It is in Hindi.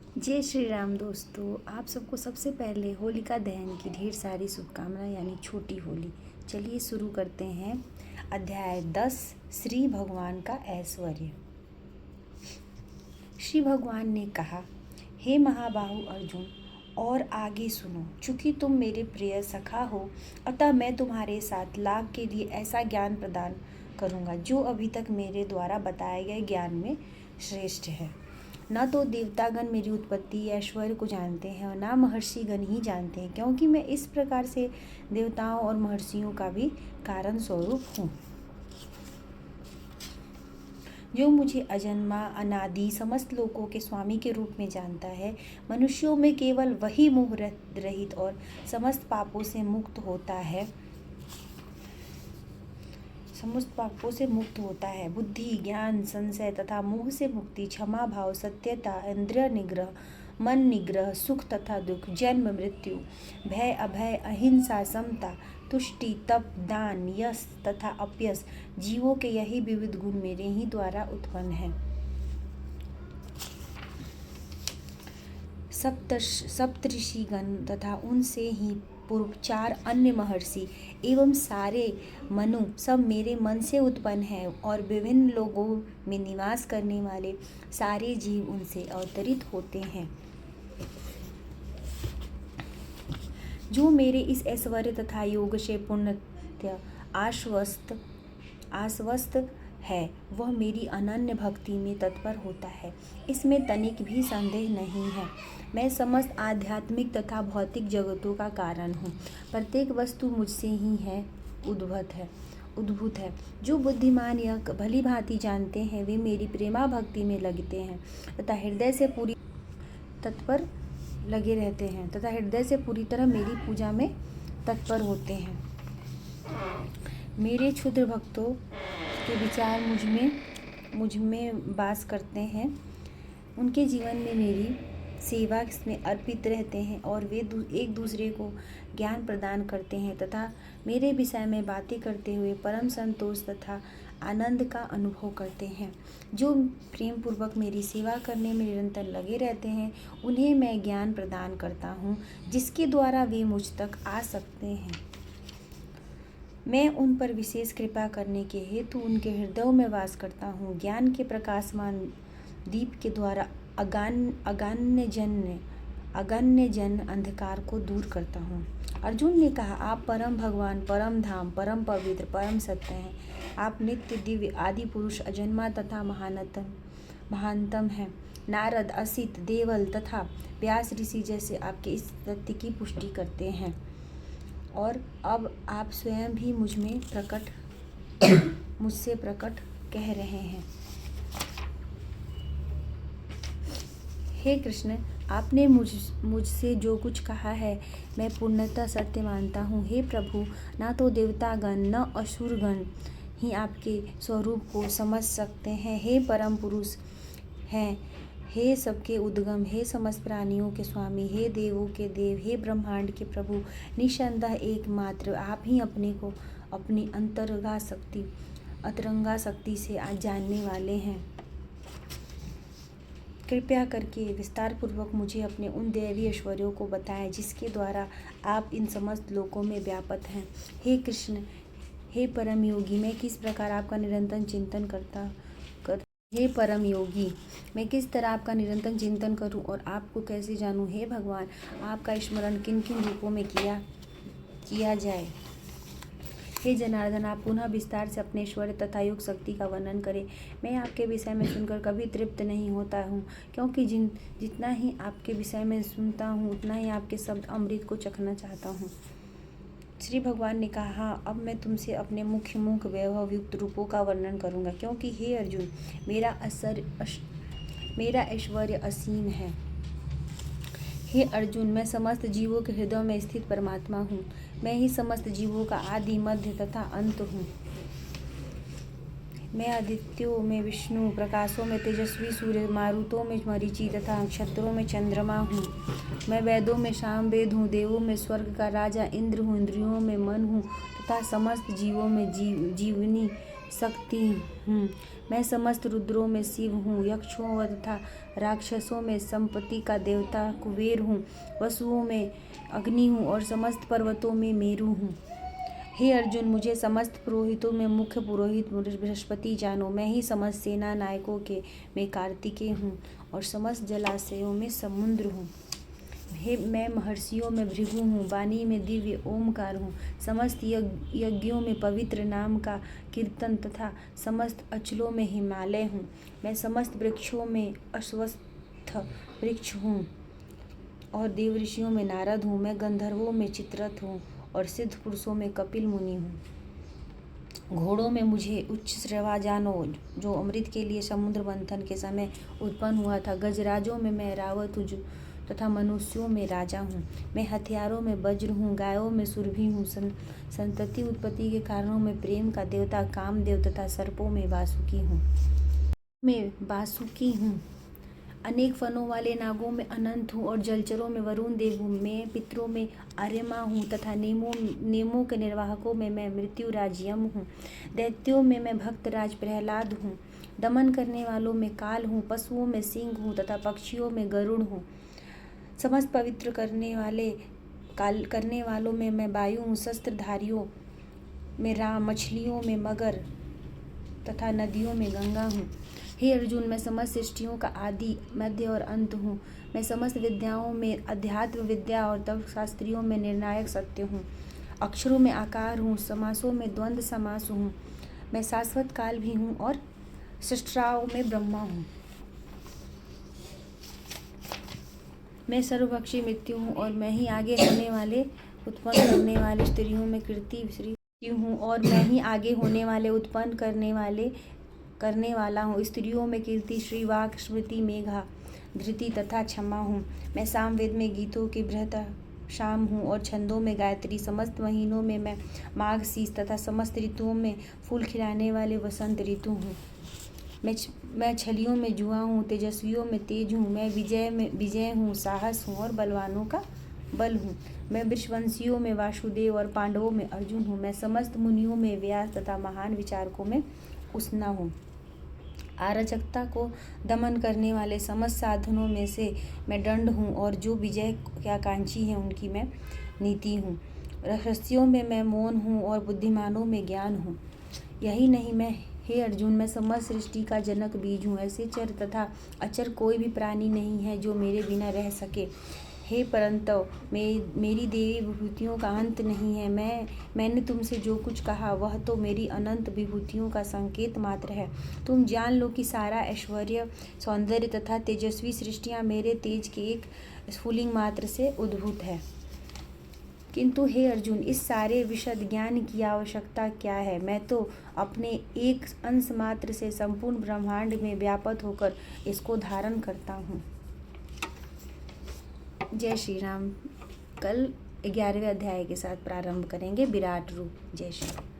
जय श्री राम दोस्तों। आप सबको सबसे पहले होलिका दहन की ढेर सारी शुभकामनाएं यानी छोटी होली। चलिए शुरू करते हैं। अध्याय 10 श्री भगवान का ऐश्वर्य। श्री भगवान ने कहा, हे महाबाहु अर्जुन, और आगे सुनो। चूंकि तुम मेरे प्रिय सखा हो, अतः मैं तुम्हारे साथ लाभ के लिए ऐसा ज्ञान प्रदान करूँगा जो अभी तक मेरे द्वारा बताए गए ज्ञान में श्रेष्ठ है। न तो देवतागण मेरी उत्पत्ति या ऐश्वर्य को जानते हैं और न महर्षिगण ही जानते हैं, क्योंकि मैं इस प्रकार से देवताओं और महर्षियों का भी कारण स्वरूप हूँ। जो मुझे अजन्मा, अनादि, समस्त लोकों के स्वामी के रूप में जानता है, मनुष्यों में केवल वही मोह रहित और समस्त पापों से मुक्त होता है। बुद्धि, ज्ञान, संशय तथा मोह से मुक्ति, क्षमा भाव, सत्यता, इंद्रिय निग्रह, मन निग्रह, सुख तथा दुख, जन्म मृत्यु, भय अभय, अहिंसा, समता, तुष्टि, तप, दान, यश तथा अपयश, जीवों के यही विविध गुण मेरे ही द्वारा उत्पन्न हैं। सप्तऋषिगण तथा उनसे ही पूर्व 4 अन्य महर्षि एवं सारे मनु सब मेरे मन से उत्पन्न हैं, और विभिन्न लोगों में निवास करने वाले सारे जीव उनसे अवतरित होते हैं। जो मेरे इस ऐश्वर्य तथा योग से पूर्णतः आश्वस्त है, वह मेरी अनन्य भक्ति में तत्पर होता है, इसमें तनिक भी संदेह नहीं है। मैं समस्त आध्यात्मिक तथा भौतिक जगतों का कारण हूँ। प्रत्येक वस्तु मुझसे ही है उद्भूत है। जो बुद्धिमान यह भली भांति जानते हैं, वे मेरी प्रेमा भक्ति में लगते हैं तथा हृदय से पूरी तरह मेरी पूजा में तत्पर होते हैं। मेरे क्षुद्र भक्तों के विचार मुझ में वास करते हैं। उनके जीवन में मेरी सेवा में अर्पित रहते हैं और वे एक दूसरे को ज्ञान प्रदान करते हैं तथा मेरे विषय में बातें करते हुए परम संतोष तथा आनंद का अनुभव करते हैं। जो प्रेम पूर्वक मेरी सेवा करने में निरंतर लगे रहते हैं, उन्हें मैं ज्ञान प्रदान करता हूँ, जिसके द्वारा वे मुझ तक आ सकते हैं। मैं उन पर विशेष कृपा करने के हेतु उनके हृदयों में वास करता हूँ। ज्ञान के प्रकाशमान दीप के द्वारा अगण्य जन अंधकार को दूर करता हूँ। अर्जुन ने कहा, आप परम भगवान, परम धाम, परम पवित्र, परम सत्य हैं। आप नित्य, दिव्य, आदि पुरुष, अजन्मा तथा महानतम हैं। नारद, असित, देवल तथा व्यास ऋषि जैसे आपके इस सत्य की पुष्टि करते हैं, और अब आप स्वयं भी मुझसे प्रकट कह रहे हैं। हे कृष्ण, आपने मुझसे जो कुछ कहा है, मैं पूर्णतः सत्य मानता हूँ। हे प्रभु, ना तो देवतागण न असुरगण ही आपके स्वरूप को समझ सकते हैं। हे परम पुरुष हैं, हे सबके उद्गम, हे समस्त प्राणियों के स्वामी, हे देवों के देव, हे ब्रह्मांड के प्रभु, निसंदेह एकमात्र आप ही अपने को अपनी अंतरंगा शक्ति से जानने वाले हैं। कृपया करके विस्तार पूर्वक मुझे अपने उन दैवी ऐश्वर्यों को बताएं, जिसके द्वारा आप इन समस्त लोकों में व्याप्त हैं। हे कृष्ण, हे परम योगी, मैं किस प्रकार आपका निरंतर चिंतन हे परम योगी, मैं किस तरह आपका निरंतर चिंतन करूं और आपको कैसे जानूं। हे भगवान, आपका स्मरण किन किन रूपों में किया जाए। हे जनार्दन, आप पुनः विस्तार से अपने ऐश्वर्य तथा योग शक्ति का वर्णन करें। मैं आपके विषय में सुनकर कभी तृप्त नहीं होता हूँ, क्योंकि जितना ही आपके विषय में सुनता हूँ, उतना ही आपके शब्द अमृत को चखना चाहता हूँ। श्री भगवान ने कहा, अब मैं तुमसे अपने मुख वैभव युक्त रूपों का वर्णन करूँगा, क्योंकि हे अर्जुन, मेरा ऐश्वर्य असीम है। हे अर्जुन, मैं समस्त जीवों के हृदय में स्थित परमात्मा हूँ। मैं ही समस्त जीवों का आदि, मध्य तथा अंत हूँ। मैं आदित्यों में विष्णु, प्रकाशों में तेजस्वी सूर्य, मारुतों में मरीचि तथा नक्षत्रों में चंद्रमा हूँ। मैं वेदों में सामवेद हूँ, देवों में स्वर्ग का राजा इंद्र हूँ, इंद्रियों में मन हूँ तथा समस्त जीवों में जीवनी शक्ति हूँ। मैं समस्त रुद्रों में शिव हूँ, यक्षों तथा राक्षसों में संपत्ति का देवता कुबेर हूँ, वसुओं में अग्नि हूँ और समस्त पर्वतों में मेरु हूँ। हे अर्जुन, मुझे समस्त पुरोहितों में मुख्य पुरोहित बृहस्पति जानो। मैं ही समस्त सेना नायकों के में कार्तिकेय हूँ और समस्त जलाशयों में समुद्र हूँ। हे मैं महर्षियों में भृगु हूँ, वाणी में दिव्य ओमकार हूँ, समस्त यज्ञों में पवित्र नाम का कीर्तन तथा समस्त अचलों में हिमालय हूँ। मैं समस्त वृक्षों में अश्वत्थ वृक्ष हूँ और देवऋषियों में नारद हूँ। मैं गंधर्वों में चित्ररथ हूँ और सिद्ध पुरुषों में कपिल मुनि हूँ। घोड़ों में मुझे उच्च श्रवा जानो, जो अमृत के लिए समुद्र मंथन के समय उत्पन्न हुआ था। गजराजों में मैं रावत हूँ तथा मनुष्यों में राजा हूँ। मैं हथियारों में वज्र हूँ, गायों में सुरभि हूँ, संतति उत्पत्ति के कारणों में प्रेम का देवता कामदेव तथा सर्पों में वासुकी हूँ। अनेक फनों वाले नागों में अनंत हूँ और जलचरों में वरुण देव हूँ। मैं पितरों में आर्यमा हूँ तथा नेमों के निर्वाहकों में मैं मृत्युराज यम हूँ। दैत्यों में मैं भक्तराज प्रहलाद हूँ। दमन करने वालों में काल हूँ, पशुओं में सिंह हूँ तथा पक्षियों में गरुड़ हूँ। समस्त पवित्र करने वालों में मैं वायु हूँ। शस्त्रधारियों में राम, मछलियों में मगर तथा नदियों में गंगा हूँ। हे अर्जुन, मैं समस्त सृष्टियों का आदि, मध्य और अंत हूँ। मैं समस्त विद्याओं में अध्यात्म विद्या और तर्कशास्त्रियों में निर्णायक सत्य हूँ। अक्षरों में आकार हूँ, समासों में द्वंद्व समास हूँ। मैं शाश्वत काल भी हूँ और सृष्टाओं में ब्रह्मा हूँ। मैं सर्वभक्षी मृत्यु हूँ और मैं ही आगे होने वाले उत्पन्न करने वाले स्त्रियों में कीर्ति श्री हूँ और मैं ही आगे होने वाले उत्पन्न करने वाला हूँ। स्त्रियों में कीर्ति श्री, वाक, स्मृति, मेघा, धृति तथा क्षमा हूँ। मैं सामवेद में गीतों की बृहत शाम हूँ और छंदों में गायत्री। समस्त महीनों में मैं माघ शीष तथा समस्त ऋतुओं में फूल खिलाने वाले वसंत ऋतु हूँ। मैं छलियों में जुआ हूँ, तेजस्वियों में तेज हूँ। मैं विजय हूँ, साहस हूँ और बलवानों का बल हूँ। मैं वृषवंशियों में वासुदेव और पांडवों में अर्जुन हूँ। मैं समस्त मुनियों में व्यास तथा महान विचारकों में उष्णा हूँ। अराजकता को दमन करने वाले समस्त साधनों में से मैं दंड हूँ और जो विजय की आकांक्षी हैं उनकी मैं नीति हूँ। रहस्यों में मैं मौन हूँ और बुद्धिमानों में ज्ञान हूँ। यही नहीं, हे अर्जुन, मैं समस्त सृष्टि का जनक बीज हूँ। ऐसे चर तथा अचर कोई भी प्राणी नहीं है जो मेरे बिना रह सके। हे परंतु मेरी देवी विभूतियों का अंत नहीं है। मैंने तुमसे जो कुछ कहा वह तो मेरी अनंत विभूतियों का संकेत मात्र है। तुम जान लो कि सारा ऐश्वर्य, सौंदर्य तथा तेजस्वी सृष्टियाँ मेरे तेज के एक स्फुलिंग मात्र से उद्भूत है। किंतु हे अर्जुन, इस सारे विशद ज्ञान की आवश्यकता क्या है? मैं तो अपने एक अंश मात्र से संपूर्ण ब्रह्मांड में व्याप्त होकर इसको धारण करता हूँ। जय श्री राम। कल 11वें अध्याय के साथ प्रारंभ करेंगे विराट रूप। जय श्री राम।